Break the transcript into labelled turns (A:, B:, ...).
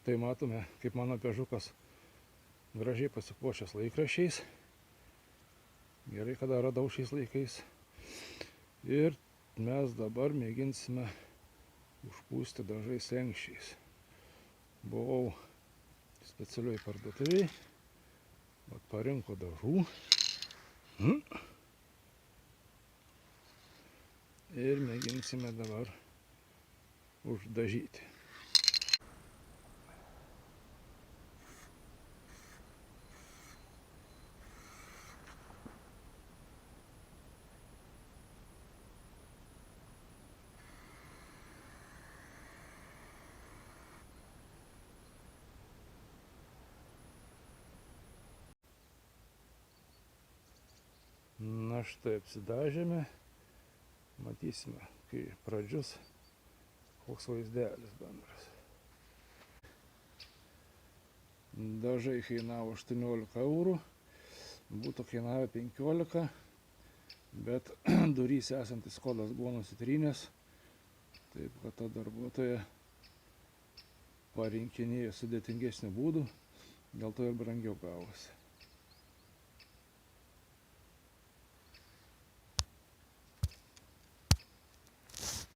A: Štai matome, kaip mano pežukas gražiai pasipuošęs laikraščiais. Gerai, kada radau šiais laikais. Ir mes dabar mėginsime užpūsti dažais lenkščiais. Buvau specialioj parduotuvėj, parinko dažų. Ir mėginsime dabar uždažyti. Na štai apsidažėme. Matysime, kai pradžius, koks vaizdelis bendras. Dažai kainavo 18 eurų, būtų kainavę 15, bet durys esantis kodas buvo nusitrynęs, taip kad ta darbuotoja parinkinėjo sudėtingesnių būdų, dėl to ir brangiau gavosi.